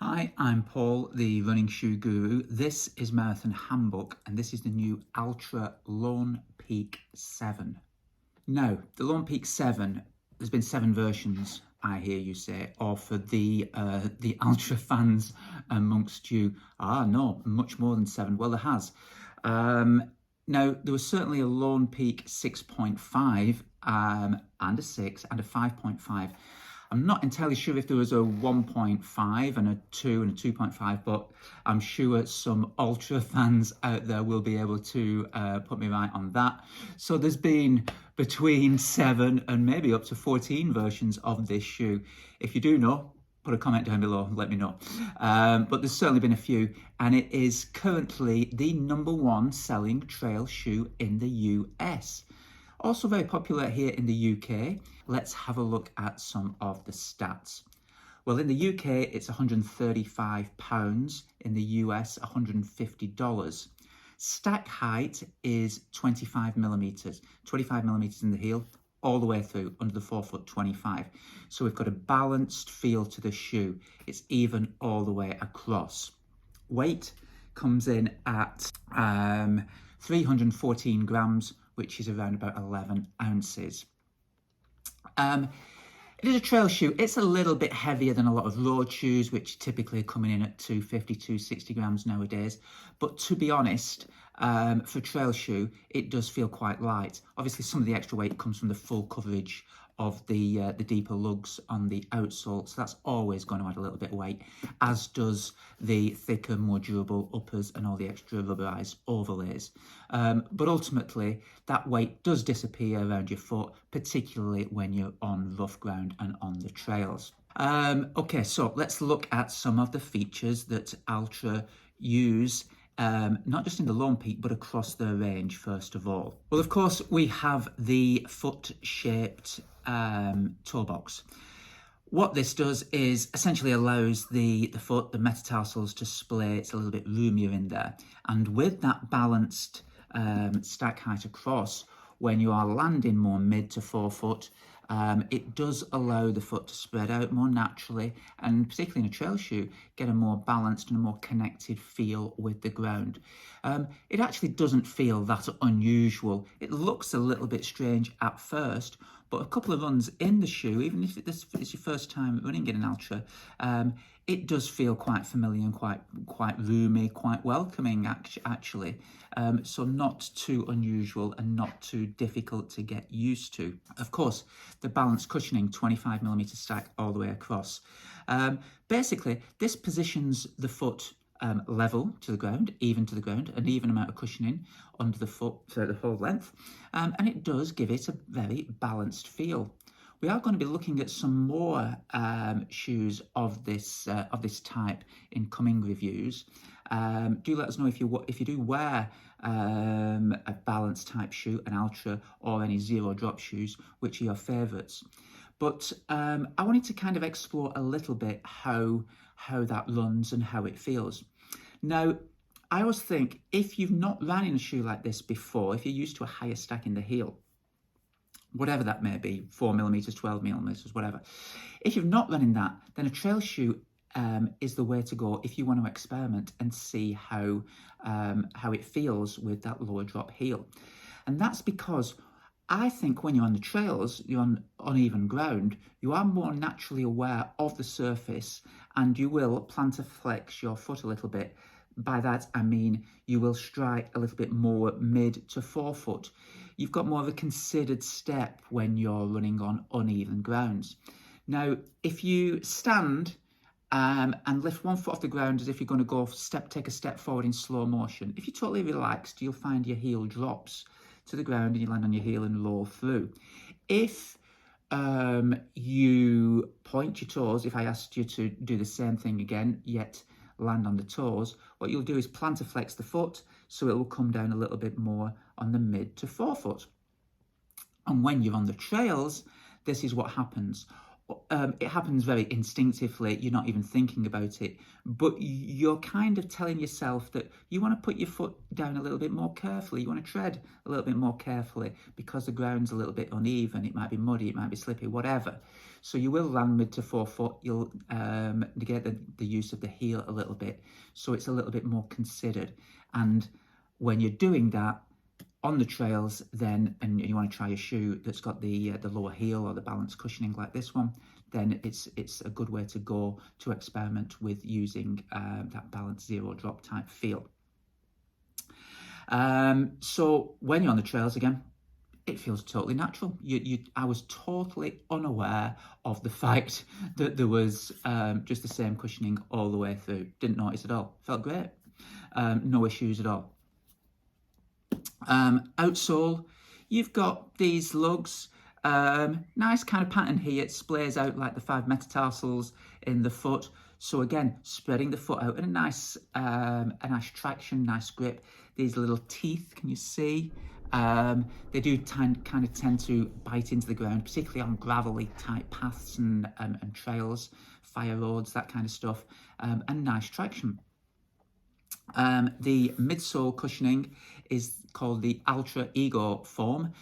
Hi, I'm Paul, the running shoe guru. This is Marathon Handbook, and this is the new Altra Lone Peak 7. Now, the Lone Peak 7, there's been 7 versions, I hear you say, or for the Altra fans amongst you, no, much more than 7. Well, there has. Now, there was certainly a Lone Peak 6.5 and a 6 and a 5.5. I'm not entirely sure if there was a 1.5 and a 2 and a 2.5, but I'm sure some Ultra fans out there will be able to put me right on that. So there's been between 7 and maybe up to 14 versions of this shoe. If you do know, put a comment down below and let me know. But there's certainly been a few, and it is currently the #1 selling trail shoe in the US. Also very popular here in the UK. Let's have a look at some of the stats. Well, in the UK, it's £135. In the US, $150. Stack height is 25 millimeters. 25 millimeters in the heel, all the way through under the 4-foot 25. So we've got a balanced feel to the shoe. It's even all the way across. Weight comes in at 314 grams, which is around about 11 ounces. It is a trail shoe. It's a little bit heavier than a lot of road shoes, which typically are coming in at 250, 260 grams nowadays. But to be honest, for a trail shoe, it does feel quite light. Obviously, some of the extra weight comes from the full coverage of the deeper lugs on the outsole, so that's always going to add a little bit of weight, as does the thicker, more durable uppers and all the extra rubberized overlays. But ultimately, that weight does disappear around your foot, particularly when you're on rough ground and on the trails. Okay, so let's look at some of the features that Altra use, not just in the Lone Peak, but across their range, first of all. Well, of course, we have the foot-shaped toe box. What this does is essentially allows the foot, the metatarsals, to splay. It's a little bit roomier in there. And with that balanced stack height across, when you are landing more mid to 4-foot, it does allow the foot to spread out more naturally, and particularly in a trail shoe, get a more balanced and a more connected feel with the ground. It actually doesn't feel that unusual. It looks a little bit strange at first, but a couple of runs in the shoe, even if this is your first time running in an Altra, it does feel quite familiar and quite roomy, quite welcoming actually. So not too unusual and not too difficult to get used to. Of course, the balanced cushioning, 25 millimeter stack all the way across. Basically, this positions the foot level to the ground, even to the ground, an even amount of cushioning under the foot for the whole length, and it does give it a very balanced feel. We are going to be looking at some more shoes of this type in coming reviews. Do let us know if you do wear a balanced type shoe, an Altra, or any zero drop shoes, which are your favourites. But I wanted to kind of explore a little bit how that runs and how it feels. Now, I always think if you've not ran in a shoe like this before, if you're used to a higher stack in the heel, whatever that may be, 4 millimeters, 12 millimeters, whatever. If you've not run in that, then a trail shoe is the way to go if you want to experiment and see how it feels with that lower drop heel. And that's because I think when you're on the trails, you're on uneven ground, you are more naturally aware of the surface, and you will plantar flex your foot a little bit. By that, I mean you will strike a little bit more mid to 4-foot. You've got more of a considered step when you're running on uneven grounds. Now, if you stand and lift one foot off the ground as if you're going to take a step forward in slow motion, if you're totally relaxed, you'll find your heel drops to the ground and you land on your heel and roll through. If you point your toes, if I asked you to do the same thing again, yet land on the toes, what you'll do is plantar flex the foot, so it will come down a little bit more on the mid to 4-foot. And when you're on the trails, this is what happens. it happens very instinctively. You're not even thinking about it, but you're kind of telling yourself that you want to put your foot down a little bit more carefully. You want to tread a little bit more carefully because the ground's a little bit uneven. It might be muddy, it might be slippy, whatever. So you will land mid to forefoot. You'll negate the use of the heel a little bit. So it's a little bit more considered. And when you're doing that, on the trails then, and you want to try a shoe that's got the lower heel or the balance cushioning like this one, then it's a good way to go to experiment with using that balance zero drop type feel. So when you're on the trails again, it feels totally natural. I was totally unaware of the fact that there was just the same cushioning all the way through. Didn't notice at all. Felt great. No issues at all. Outsole, you've got these lugs, nice kind of pattern here. It splays out like the 5 metatarsals in the foot. So again, spreading the foot out and a nice traction, nice grip. These little teeth, can you see? They do kind of tend to bite into the ground, particularly on gravelly type paths and trails, fire roads, that kind of stuff, and nice traction. The midsole cushioning is called the Altra Ego foam.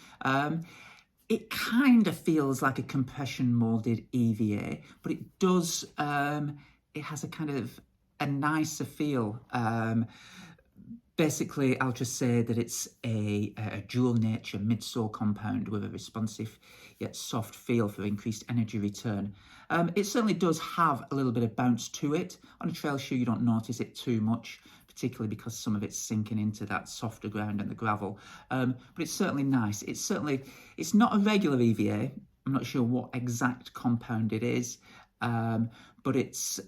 It kind of feels like a compression molded EVA, but it does, it has a kind of a nicer feel. Basically, Altra say that it's a dual nature midsole compound with a responsive yet soft feel for increased energy return. It certainly does have a little bit of bounce to it. On a trail shoe, you don't notice it too much, particularly because some of it's sinking into that softer ground and the gravel. But it's certainly nice. It's not a regular EVA. I'm not sure what exact compound it is, but it's,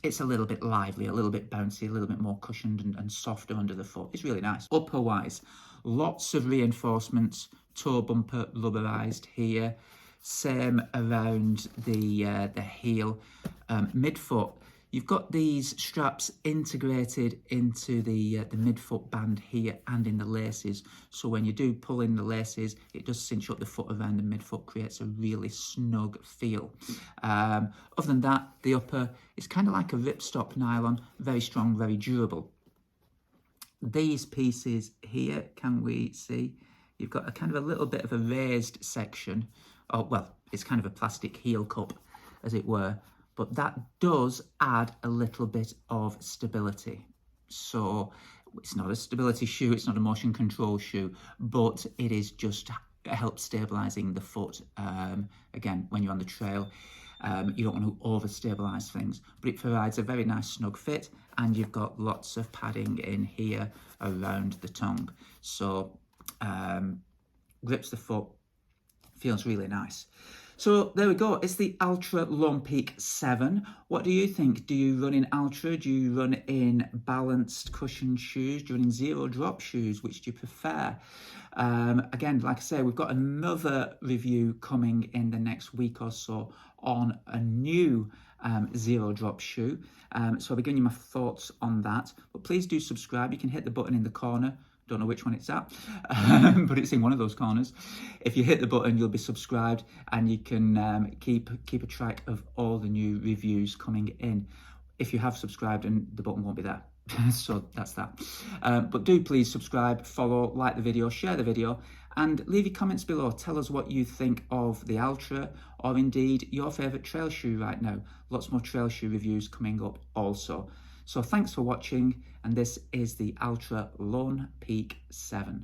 it's a little bit lively, a little bit bouncy, a little bit more cushioned and softer under the foot. It's really nice. Upper-wise, lots of reinforcements, toe bumper rubberized here. Same around the heel. Midfoot, you've got these straps integrated into the midfoot band here and in the laces. So when you do pull in the laces, it does cinch up the foot around the midfoot, creates a really snug feel. Other than that, the upper is kind of like a ripstop nylon, very strong, very durable. These pieces here, can we see? You've got a kind of a little bit of a raised section. Oh, well, it's kind of a plastic heel cup, as it were. But that does add a little bit of stability. So it's not a stability shoe, it's not a motion control shoe, but it is just help stabilizing the foot. Again, when you're on the trail, you don't want to over-stabilize things, but it provides a very nice snug fit, and you've got lots of padding in here around the tongue. So grips the foot, feels really nice. So there we go. It's the Altra Lone Peak 7. What do you think? Do you run in Altra? Do you run in balanced cushioned shoes? Do you run in zero drop shoes? Which do you prefer? Again, like I say, we've got another review coming in the next week or so on a new zero drop shoe. So I'll be giving you my thoughts on that. But please do subscribe. You can hit the button in the corner. Don't know which one it's at, but it's in one of those corners. If you hit the button, you'll be subscribed, and you can keep a track of all the new reviews coming in. If you have subscribed, and the button won't be there. So that's that. But do please subscribe, follow, like the video, share the video, and leave your comments below. Tell us what you think of the Altra, or indeed your favourite trail shoe right now. Lots more trail shoe reviews coming up also. So thanks for watching, and this is the Altra Lone Peak 7.